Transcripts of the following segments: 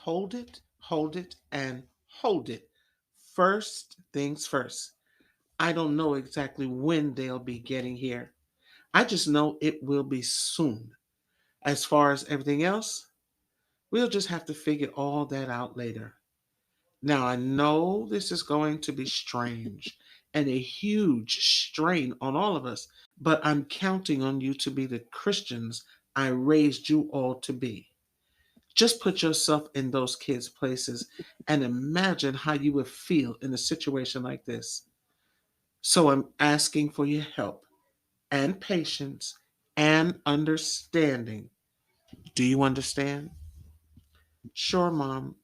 hold it, and hold it. First things first. I don't know exactly when they'll be getting here. I just know it will be soon. As far as everything else, we'll just have to figure all that out later. Now, I know this is going to be strange and a huge strain on all of us, but I'm counting on you to be the Christians I raised you all to be. Just put yourself in those kids' places and imagine how you would feel in a situation like this. So I'm asking for your help and patience and understanding. Do you understand? Sure, Mom.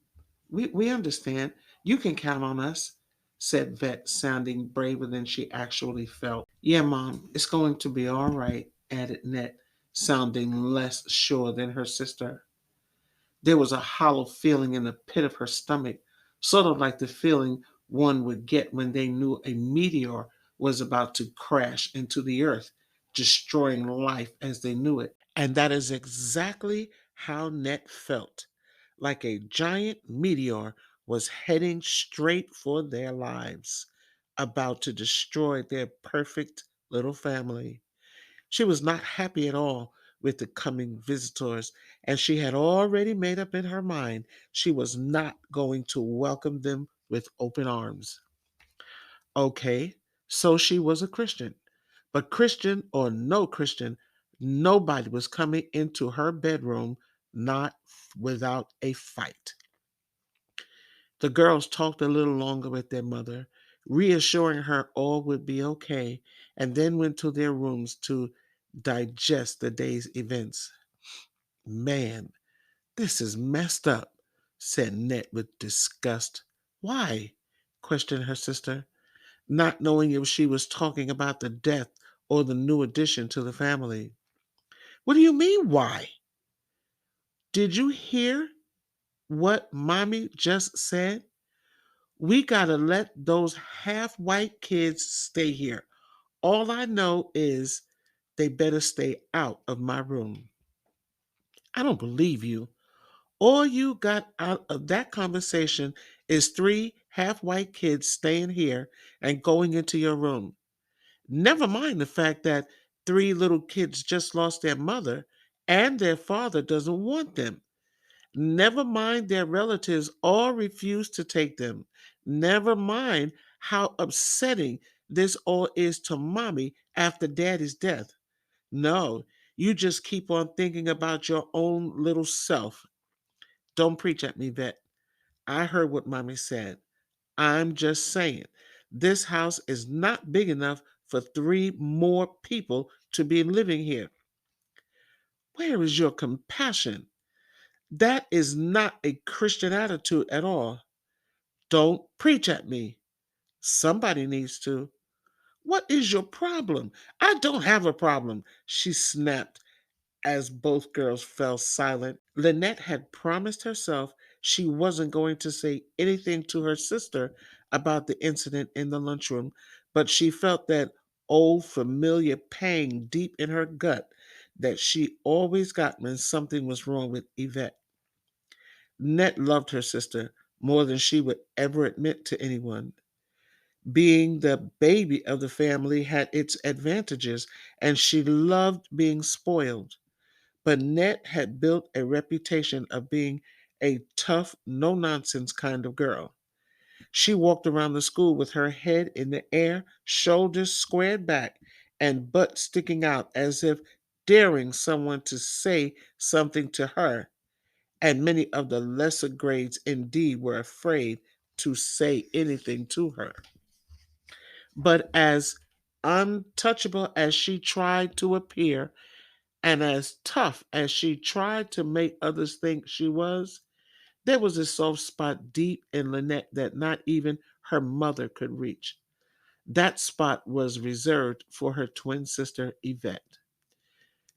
We understand. You can count on us, said Vet, sounding braver than she actually felt. Yeah, Mom, it's going to be all right, added Net, sounding less sure than her sister. There was a hollow feeling in the pit of her stomach, sort of like the feeling one would get when they knew a meteor was about to crash into the earth, destroying life as they knew it. And that is exactly how Net felt, like a giant meteor was heading straight for their lives, about to destroy their perfect little family. She was not happy at all with the coming visitors, and she had already made up in her mind she was not going to welcome them with open arms. Okay, so she was a Christian. But Christian or no Christian, nobody was coming into her bedroom not without a fight. The girls talked a little longer with their mother, reassuring her all would be okay, and then went to their rooms to digest the day's events. Man, this is messed up, said Net with disgust. Why? Questioned her sister, not knowing if she was talking about the death or the new addition to the family. What do you mean, why? Did you hear what Mommy just said? We gotta let those half white kids stay here. All I know is they better stay out of my room. I don't believe you. All you got out of that conversation is three half white kids staying here and going into your room. Never mind the fact that three little kids just lost their mother and their father doesn't want them. Never mind their relatives all refuse to take them. Never mind how upsetting this all is to mommy after daddy's death. No, you just keep on thinking about your own little self. Don't preach at me, Vet. I heard what mommy said. I'm just saying, this house is not big enough for three more people to be living here. Where is your compassion? That is not a Christian attitude at all. Don't preach at me. Somebody needs to. What is your problem? I don't have a problem, she snapped as both girls fell silent. Lynette had promised herself she wasn't going to say anything to her sister about the incident in the lunchroom, but she felt that old familiar pang deep in her gut that she always got when something was wrong with Yvette. Net loved her sister more than she would ever admit to anyone. Being the baby of the family had its advantages, and she loved being spoiled. But Net had built a reputation of being a tough, no nonsense kind of girl. She walked around the school with her head in the air, shoulders squared back, and butt sticking out as if daring someone to say something to her. And many of the lesser grades indeed were afraid to say anything to her. But as untouchable as she tried to appear, and as tough as she tried to make others think she was, there was a soft spot deep in Lynette that not even her mother could reach. That spot was reserved for her twin sister, Yvette.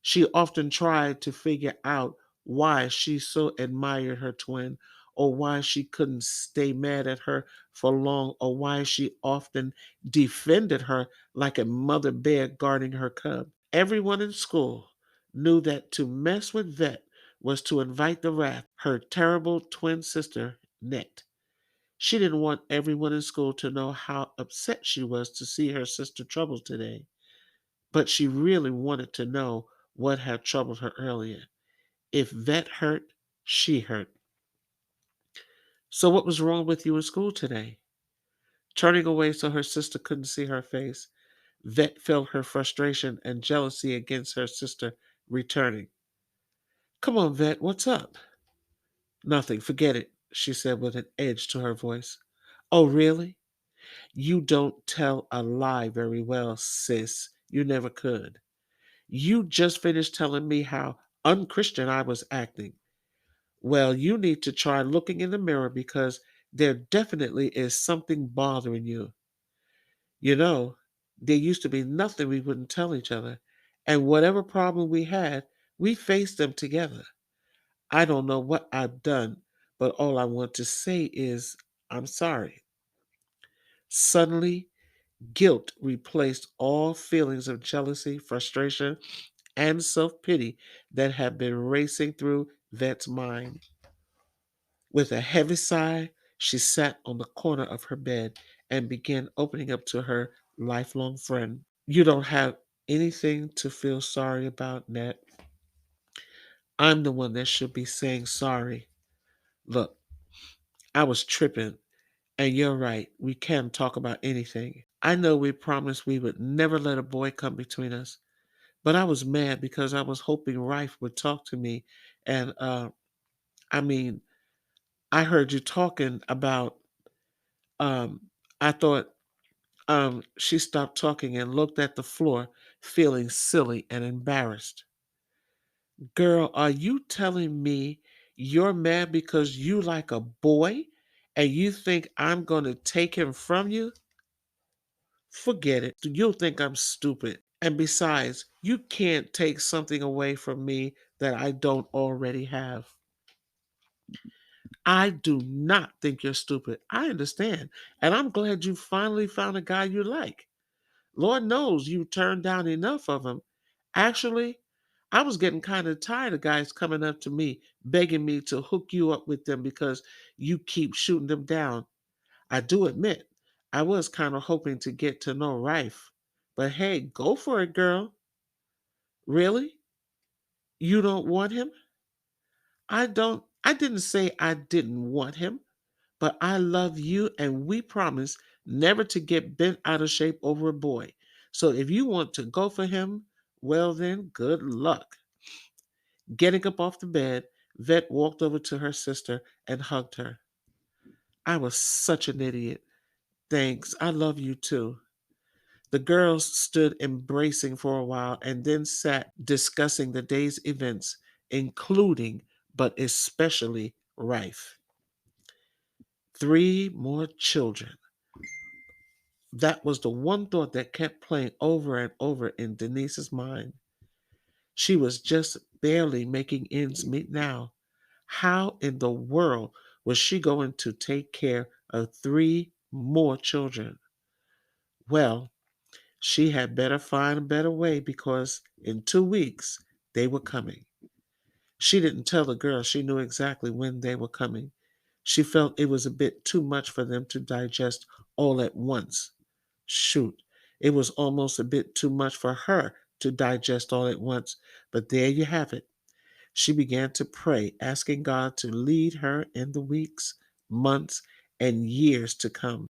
She often tried to figure out why she so admired her twin, or why she couldn't stay mad at her for long, or why she often defended her like a mother bear guarding her cub. Everyone in school knew that to mess with Vet was to invite the wrath her terrible twin sister, Net. She didn't want everyone in school to know how upset she was to see her sister troubled today, but she really wanted to know what had troubled her earlier. If Vet hurt, she hurt. So, what was wrong with you in school today? Turning away so her sister couldn't see her face, Vet felt her frustration and jealousy against her sister returning. Come on, Vet, what's up? Nothing, forget it, she said with an edge to her voice. Oh, really? You don't tell a lie very well, sis. You never could. You just finished telling me how unchristian I was acting. Well, you need to try looking in the mirror because there definitely is something bothering you. You know, there used to be nothing we wouldn't tell each other, and whatever problem we had, we faced them together. I don't know what I've done, but all I want to say is I'm sorry. Suddenly, guilt replaced all feelings of jealousy, frustration, and self pity that had been racing through Vet's mind. With a heavy sigh, she sat on the corner of her bed and began opening up to her lifelong friend. You don't have anything to feel sorry about, Nat. I'm the one that should be saying sorry. Look, I was tripping, and you're right. We can talk about anything. I know we promised we would never let a boy come between us, but I was mad because I was hoping Rife would talk to me. And I mean, I heard you talking about. Um, I thought she stopped talking and looked at the floor, feeling silly and embarrassed. Girl, are you telling me you're mad because you like a boy and you think I'm going to take him from you? Forget it. You'll think I'm stupid. And besides, you can't take something away from me that I don't already have. I do not think you're stupid. I understand. And I'm glad you finally found a guy you like. Lord knows you turned down enough of them. Actually, I was getting kind of tired of guys coming up to me, begging me to hook you up with them because you keep shooting them down. I do admit, I was kind of hoping to get to know Rife. But hey, go for it, girl. Really? You don't want him? I didn't say I didn't want him, but I love you and we promise never to get bent out of shape over a boy. So if you want to go for him, well then, good luck. Getting up off the bed, Vet walked over to her sister and hugged her. I was such an idiot. Thanks. I love you too. The girls stood embracing for a while and then sat discussing the day's events, including, but especially, Rife. 3 more children. That was the one thought that kept playing over and over in Denise's mind. She was just barely making ends meet now. How in the world was she going to take care of 3 more children? Well, she had better find a better way because in 2 weeks they were coming. She didn't tell the girls she knew exactly when they were coming. She felt it was a bit too much for them to digest all at once. Shoot, it was almost a bit too much for her to digest all at once. But there you have it. She began to pray, asking God to lead her in the weeks, months, and years to come.